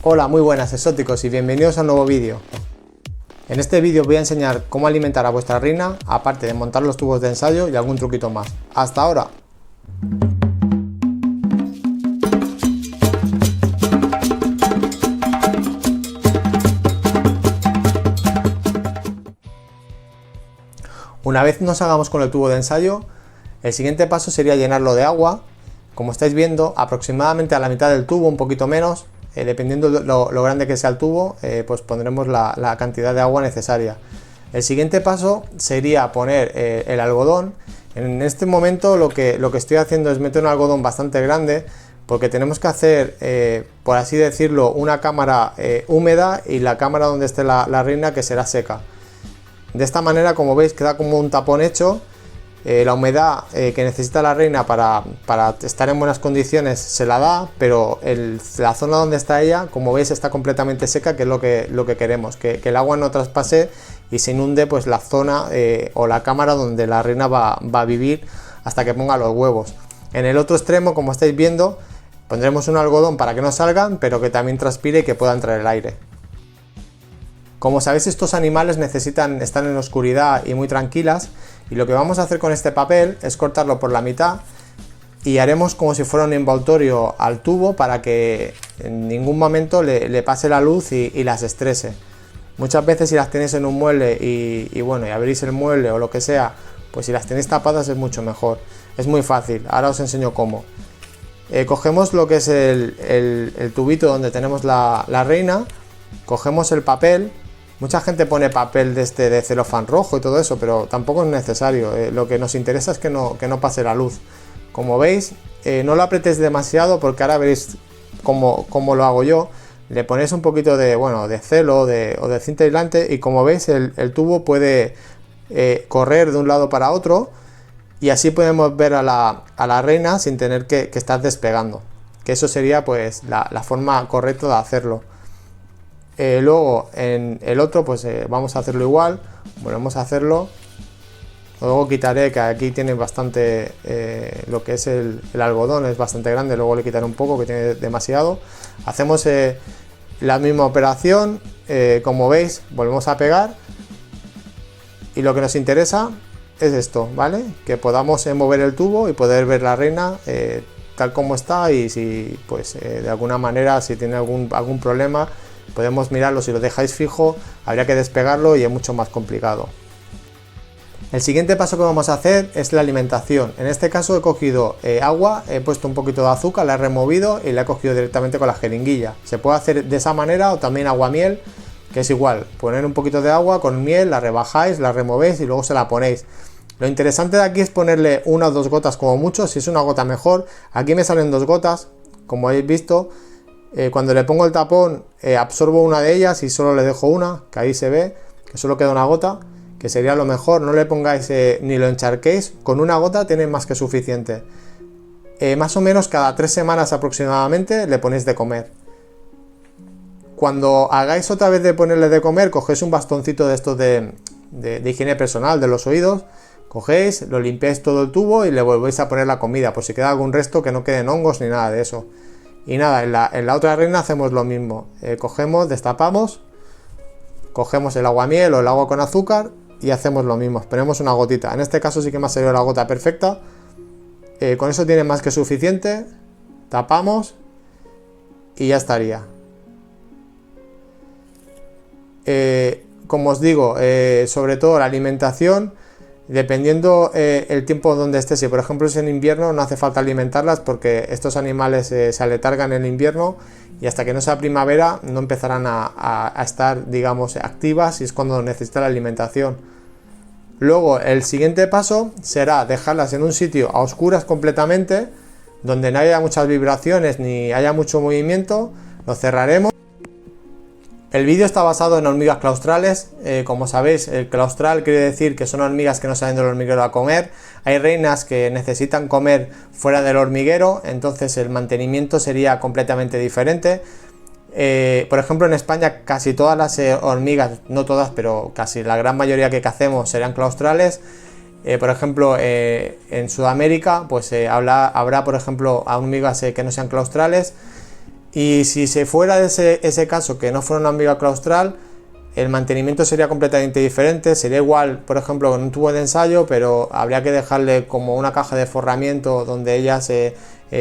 Hola, muy buenas exóticos y bienvenidos a un nuevo vídeo. En este vídeo voy a enseñar cómo alimentar a vuestra reina, aparte de montar los tubos de ensayo y algún truquito más. ¡Hasta ahora! Una vez nos hagamos con el tubo de ensayo, el siguiente paso sería llenarlo de agua. Como estáis viendo, aproximadamente a la mitad del tubo, un poquito menos. Dependiendo de lo grande que sea el tubo, pues pondremos la cantidad de agua necesaria. El siguiente paso sería poner el algodón. En este momento lo que estoy haciendo es meter un algodón bastante grande, porque tenemos que hacer, por así decirlo, una cámara húmeda y la cámara donde esté la reina, que será seca. De esta manera, como veis, queda como un tapón hecho. La humedad que necesita la reina para estar en buenas condiciones se la da, pero la zona donde está ella, como veis, está completamente seca, que es lo que queremos, que el agua no traspase y se inunde pues la zona o la cámara donde la reina va a vivir hasta que ponga los huevos. En el otro extremo, como estáis viendo, pondremos un algodón para que no salgan, pero que también transpire y que pueda entrar el aire. Como sabéis, estos animales necesitan estar en oscuridad y muy tranquilas, y lo que vamos a hacer con este papel es cortarlo por la mitad y haremos como si fuera un envoltorio al tubo para que en ningún momento le pase la luz y las estrese. Muchas veces, si las tenéis en un mueble y abrís el mueble o lo que sea, pues si las tenéis tapadas es mucho mejor. Es muy fácil, ahora os enseño cómo. Cogemos lo que es el tubito donde tenemos la reina, cogemos el papel. Mucha gente pone papel de celofán rojo y todo eso, pero tampoco es necesario. Lo que nos interesa es que no pase la luz. Como veis, no lo apretéis demasiado, porque ahora veréis cómo lo hago yo. Le ponéis un poquito de celo o de cinta aislante, y como veis el tubo puede correr de un lado para otro, y así podemos ver a la reina sin tener que estar despegando. Que eso sería pues la forma correcta de hacerlo. Luego en el otro pues vamos a hacerlo igual, volvemos a hacerlo. Luego quitaré, que aquí tiene bastante, lo que es el algodón es bastante grande, luego le quitaré un poco, que tiene demasiado. Hacemos la misma operación, como veis, volvemos a pegar, y lo que nos interesa es esto, ¿vale? Que podamos mover el tubo y poder ver la reina tal como está, y si pues de alguna manera, si tiene algún problema, podemos mirarlo. Si lo dejáis fijo, habría que despegarlo y es mucho más complicado. El siguiente paso que vamos a hacer es la alimentación. En este caso he cogido agua, he puesto un poquito de azúcar, la he removido y la he cogido directamente con la jeringuilla. Se puede hacer de esa manera, o también aguamiel, que es igual. Poner un poquito de agua con miel, la rebajáis, la removéis y luego se la ponéis. Lo interesante de aquí es ponerle 1 o 2 gotas como mucho. Si es una gota, mejor. Aquí me salen 2 gotas, como habéis visto. Cuando le pongo el tapón, absorbo una de ellas y solo le dejo una, que ahí se ve que solo queda una gota, que sería lo mejor. No le pongáis ni lo encharquéis, con una gota tiene más que suficiente. Más o menos cada 3 semanas aproximadamente le ponéis de comer. Cuando hagáis otra vez de ponerle de comer, cogéis un bastoncito de estos de higiene personal de los oídos, cogéis, lo limpiáis todo el tubo y le volvéis a poner la comida, por si queda algún resto, que no queden hongos ni nada de eso. Y nada, en la otra reina hacemos lo mismo. Cogemos, destapamos, cogemos el aguamiel o el agua con azúcar y hacemos lo mismo. Ponemos una gotita. En este caso sí que me ha salido la gota perfecta. Con eso tiene más que suficiente. Tapamos y ya estaría. Como os digo, sobre todo la alimentación, dependiendo el tiempo donde esté. Si por ejemplo es en invierno, no hace falta alimentarlas, porque estos animales se aletargan en invierno, y hasta que no sea primavera no empezarán a estar, digamos, activas, y es cuando necesita la alimentación. Luego el siguiente paso será dejarlas en un sitio a oscuras completamente, donde no haya muchas vibraciones ni haya mucho movimiento. Lo cerraremos. El vídeo está basado en hormigas claustrales. Como sabéis, el claustral quiere decir que son hormigas que no salen del hormiguero a comer. Hay reinas que necesitan comer fuera del hormiguero, entonces el mantenimiento sería completamente diferente. Por ejemplo, en España casi todas las hormigas, no todas, pero casi la gran mayoría que cacemos serán claustrales. Por ejemplo, en Sudamérica pues habrá por ejemplo hormigas que no sean claustrales. Y si se fuera de ese caso, que no fuera una hormiga claustral, el mantenimiento sería completamente diferente. Sería igual, por ejemplo, con un tubo de ensayo, pero habría que dejarle como una caja de forramiento donde ellas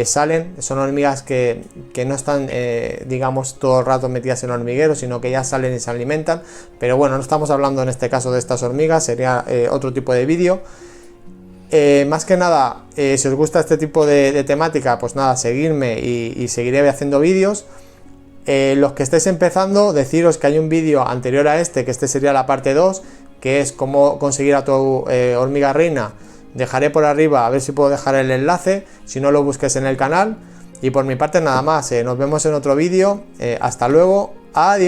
salen. Son hormigas que no están, digamos, todo el rato metidas en el hormiguero, sino que ya salen y se alimentan. Pero bueno, no estamos hablando en este caso de estas hormigas, sería otro tipo de vídeo. Más que nada, si os gusta este tipo de temática, pues nada, seguirme y seguiré haciendo vídeos. Los que estáis empezando, deciros que hay un vídeo anterior a este, que este sería la parte 2, que es cómo conseguir a tu hormiga reina. Dejaré por arriba, a ver si puedo dejar el enlace, si no lo busques en el canal. Y por mi parte nada más, nos vemos en otro vídeo. Hasta luego, adiós.